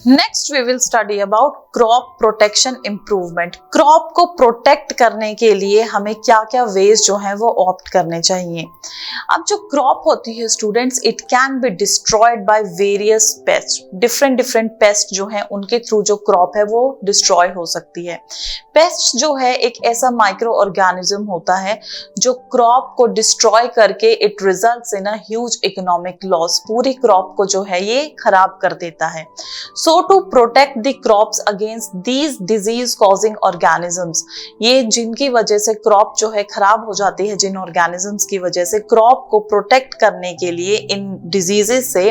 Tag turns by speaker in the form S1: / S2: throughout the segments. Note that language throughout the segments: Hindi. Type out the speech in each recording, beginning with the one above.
S1: Next we will study about crop protection improvement. Crop को प्रोटेक्ट करने के लिए हमें क्या क्या वेज जो है वो ऑप्ट करने चाहिए। अब जो क्रॉप होती है students, it can be destroyed by various paste. Different paste जो है उनके थ्रू जो क्रॉप है वो डिस्ट्रॉय हो सकती है। पेस्ट जो है एक ऐसा माइक्रो ऑर्गेनिज्म होता है जो क्रॉप को डिस्ट्रॉय करके it results in a huge economic loss. पूरी क्रॉप को जो है ये खराब कर देता है। So to protect the crops against these disease causing organisms, ये जिनकी वजह से क्रॉप जो है खराब हो जाती है, जिन ऑर्गेनिजम्स की वजह से, क्रॉप को प्रोटेक्ट करने के लिए इन डिजीजेस से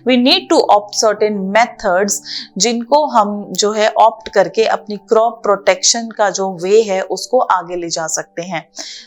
S1: we need to opt certain methods, जिनको हम जो है ऑप्ट करके अपनी क्रॉप प्रोटेक्शन का जो वे है उसको आगे ले जा सकते हैं।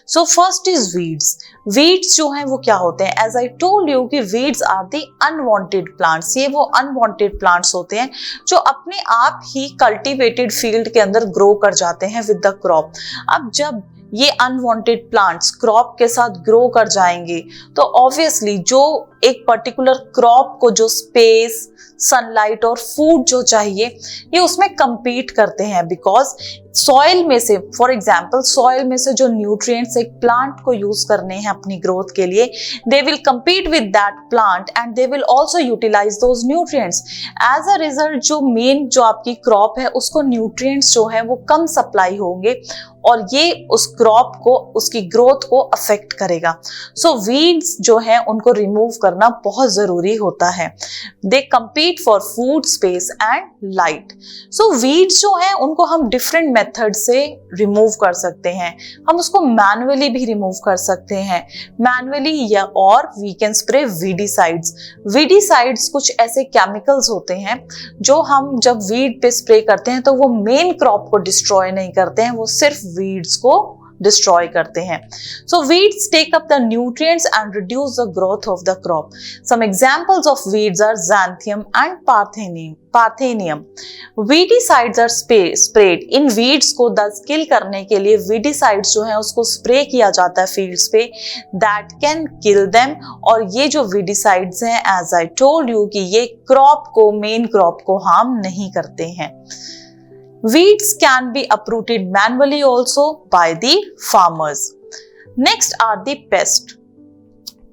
S1: So first is weeds। Weeds जो हैं वो क्या होते हैं? एज आई टोल्ड यू कि weeds are the unwanted plants. ये वो अनवांटेड प्लांट्स होते हैं जो अपने आप ही कल्टीवेटेड फील्ड के अंदर ग्रो कर जाते हैं विद द क्रॉप। अब जब ये अनवांटेड प्लांट्स क्रॉप के साथ ग्रो कर जाएंगे तो ऑब्वियसली जो एक पर्टिकुलर क्रॉप को जो स्पेस, सनलाइट और फूड जो चाहिए ये उसमें compete करते हैं। बिकॉज सॉइल में से, फॉर एग्जाम्पल सॉइल में से जो न्यूट्रिएंट्स एक प्लांट को यूज करने हैं अपनी ग्रोथ के लिए, they will compete with that plant and they will also utilize those nutrients। As a result जो मेन जो आपकी क्रॉप है उसको न्यूट्रिएंट्स जो है वो कम सप्लाई होंगे और ये उस क्रॉप को, उसकी ग्रोथ को अफेक्ट करेगा। सो वीड्स जो है उनको रिमूव करना बहुत जरूरी होता है। दे compete for food, space and light. So weeds जो है उनको हम डिफरेंट मेथड से रिमूव कर सकते हैं। हम उसको मैनुअली भी रिमूव कर सकते हैं, मैनुअली या और we can spray weedicides. Weedicides कुछ ऐसे केमिकल्स होते हैं जो हम जब वीड पे स्प्रे करते हैं तो वो मेन क्रॉप को डिस्ट्रॉय नहीं करते हैं, वो सिर्फ वीड्स को डिस्ट्रॉय करते हैं। So weeds take up the nutrients and reduce the growth of the crop. Some examples of weeds are xanthium and parthenium. Weedicides are spread. इन वीड्स को किल करने के लिए वीडीसाइड्स जो है उसको स्प्रे किया जाता है फील्ड्स पे, दैट कैन किल देम। और ये जो वीडीसाइड्स हैं, एज आई टोल्ड यू कि ये क्रॉप को, मेन क्रॉप को हार्म नहीं करते हैं। Weeds can be uprooted manually also by the farmers. Next are the pest.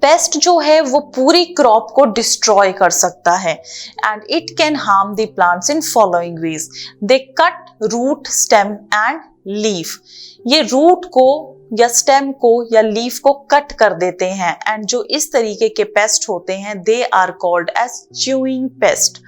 S1: Paste जो है वो पूरी क्रॉप को डिस्ट्रॉय कर सकता है and it can harm the plants in following ways. They cut root, stem and leaf. ये रूट को या स्टेम को या लीफ को कट कर देते हैं एंड जो इस तरीके के पेस्ट होते हैं they are called as chewing pest.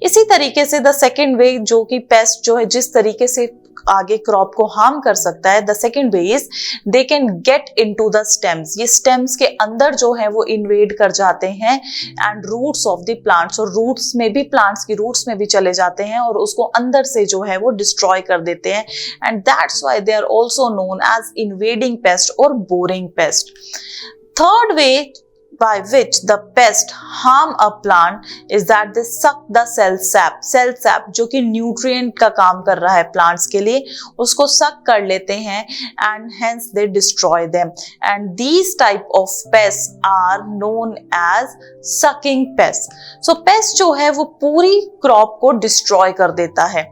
S1: इसी तरीके से द सेकेंड वे जो कि पेस्ट जो है जिस तरीके से आगे क्रॉप को हार्म कर सकता है, the second way is they can get into the stems. ये स्टेम्स के अंदर जो है वो इन्वेड कर जाते हैं and roots of the plants, और रूट्स में भी, प्लांट्स की रूट्स में भी चले जाते हैं और उसको अंदर से जो है वो डिस्ट्रॉय कर देते हैं and that's why they are also known as invading pest और boring pest. Third way by which the pest harm a plant is that they suck the cell sap। cell sap जो कि nutrient का काम कर रहा है plants के लिए, उसको suck कर लेते हैं and hence they destroy them। and these type of pests are known as sucking pests। so pest जो है वो पूरी crop को destroy कर देता है।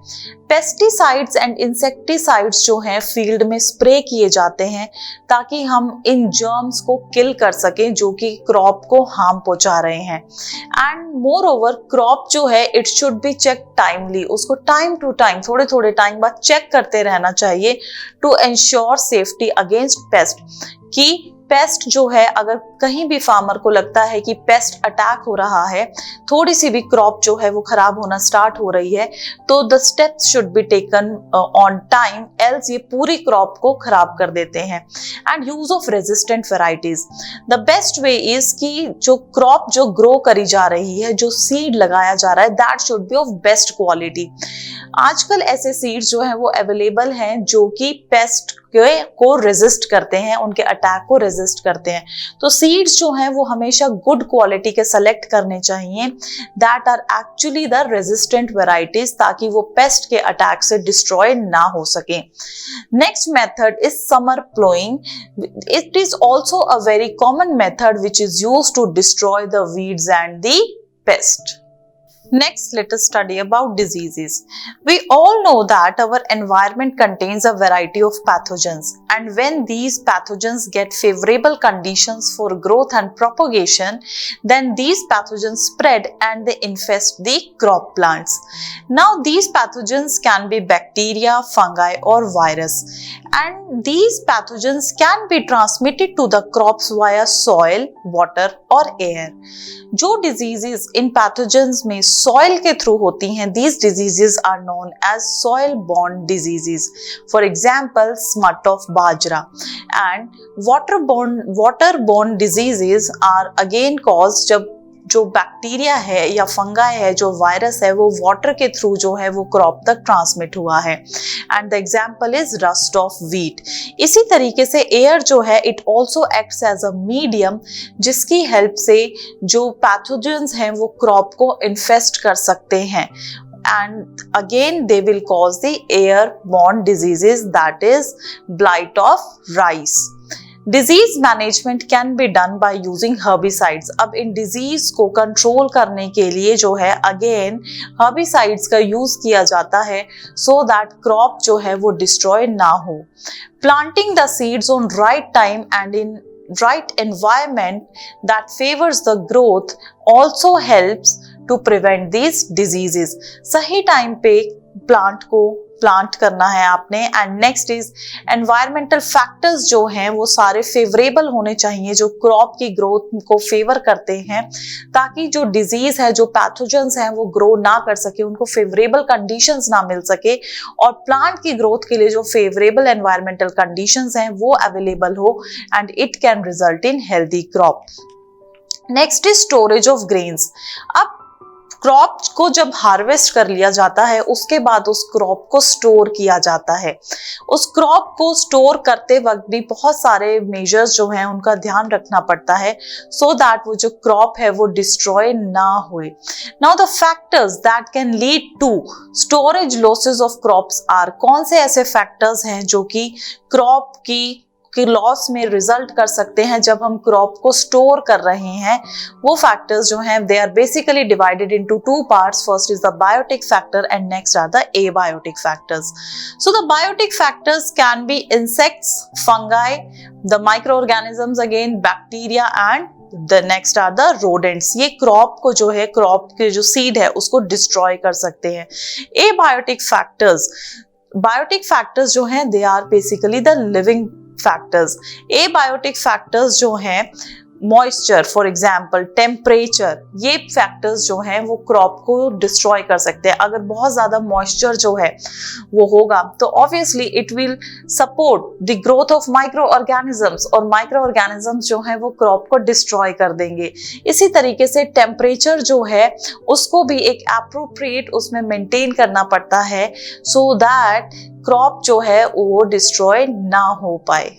S1: पेस्टिसाइड्स एंड इंसेक्टिसाइड्स जो हैं फील्ड में स्प्रे किए जाते हैं ताकि हम इन जर्म्स को किल कर सकें जो कि क्रॉप को हार्म पहुंचा रहे हैं। एंड मोर ओवर क्रॉप जो है it should be check timely. उसको टाइम टू टाइम, थोड़े थोड़े टाइम बाद चेक करते रहना चाहिए to ensure safety against pest. कि पेस्ट जो है, अगर कहीं भी फार्मर को लगता है कि पेस्ट अटैक हो रहा है, थोड़ी सी भी क्रॉप जो है वो खराब होना स्टार्ट हो रही है, तो the steps should be taken on time, else ये पूरी क्रॉप को खराब कर देते हैं। And use of resistant varieties. The best way is कि जो क्रॉप जो ग्रो करी जा रही है, जो सीड लगाया जा रहा है, that should be of best quality. आजकल ऐसे सीड्स जो हैं वो अवेलेबल हैं जो कि पेस्ट को रेजिस्ट करते हैं, उनके अटैक को रेजिस्ट करते हैं। तो सीड्स जो हैं वो हमेशा गुड क्वालिटी के सेलेक्ट करने चाहिए, that are actually the resistant varieties, ताकि वो पेस्ट के अटैक से डिस्ट्रॉय ना हो सके। Next method is summer ploughing. It is also a very common method which is used to destroy the weeds and the pest. Next, let us study about diseases. We all know that our environment contains a variety of pathogens, and when these pathogens get favorable conditions for growth and propagation, then these pathogens spread and they infest the crop plants. Now, these pathogens can be bacteria, fungi, or virus, and these pathogens can be transmitted to the crops via soil, water, or air. जो डिजीजेस इन पैथोजेंस में सॉइल के थ्रू होती हैं, these diseases are known as soil borne diseases. For example, smut of bajra. And waterborne diseases are again caused जब जो बैक्टीरिया है या फंगाई है, जो वायरस है, वो वाटर के थ्रू जो है वो क्रॉप तक ट्रांसमिट हुआ है. And the example is rust of wheat. इसी तरीके से एयर जो है it also acts as a medium, जिसकी हेल्प से जो पैथोजेंस हैं वो क्रॉप को इन्फेस्ट कर सकते हैं. And again they will cause the airborne diseases, that is blight of rice. Disease management can be done by using herbicides. अब इन डिजीज को कंट्रोल करने के लिए जो है अगेन हर्बिसाइड्स का यूज किया जाता है सो दैट क्रॉप जो है वो डिस्ट्रॉय ना हो. Planting the seeds on right time and in right environment that favors the growth also helps to prevent these diseases. सही टाइम पे प्लांट को प्लांट करना है आपने. And next is environmental factors जो हैं वो सारे फेवरेबल होने चाहिए, जो क्रॉप की ग्रोथ को फेवर करते हैं, ताकि जो डिजीज है, जो पैथोजेंस हैं वो ग्रो ना कर सके, उनको फेवरेबल कंडीशंस ना मिल सके, और प्लांट की ग्रोथ के लिए जो फेवरेबल एनवायरमेंटल कंडीशंस हैं वो अवेलेबल हो, and it can result in healthy crop. Next is storage of grains. अब क्रॉप को जब हार्वेस्ट कर लिया जाता है उसके बाद उस क्रॉप को स्टोर किया जाता है. उस क्रॉप को स्टोर करते वक्त भी बहुत सारे मेजर्स जो हैं उनका ध्यान रखना पड़ता है सो दैट वो जो क्रॉप है वो डिस्ट्रॉय ना होए. Now the factors that can lead to storage losses of crops are. कौन से ऐसे फैक्टर्स हैं जो कि क्रॉप की लॉस में रिजल्ट कर सकते हैं जब हम क्रॉप को स्टोर कर रहे हैं? वो फैक्टर्स जो हैं they are basically divided into two parts. First is the biotic factor and next are the abiotic factors. So the biotic factors can be insects, fungi, the microorganisms, again bacteria, and the next are the rodents. ये क्रॉप को जो है, क्रॉप के जो सीड है उसको डिस्ट्रॉय कर सकते हैं. एबायोटिक फैक्टर्स जो हैं they are basically the living factors. Abiotic factors जो हैं मॉइस्चर, फॉर एग्जाम्पल टेम्परेचर, ये फैक्टर्स जो हैं वो क्रॉप को डिस्ट्रॉय कर सकते हैं. अगर बहुत ज्यादा मॉइस्चर जो है वो होगा तो obviously it will support the growth of micro organisms, और माइक्रो ऑर्गेनिजम्स जो हैं वो क्रॉप को डिस्ट्रॉय कर देंगे. इसी तरीके से टेम्परेचर जो है उसको भी एक एप्रोप्रिएट उसमें मेंटेन करना पड़ता है सो दैट क्रॉप जो है वो डिस्ट्रॉय ना हो पाए.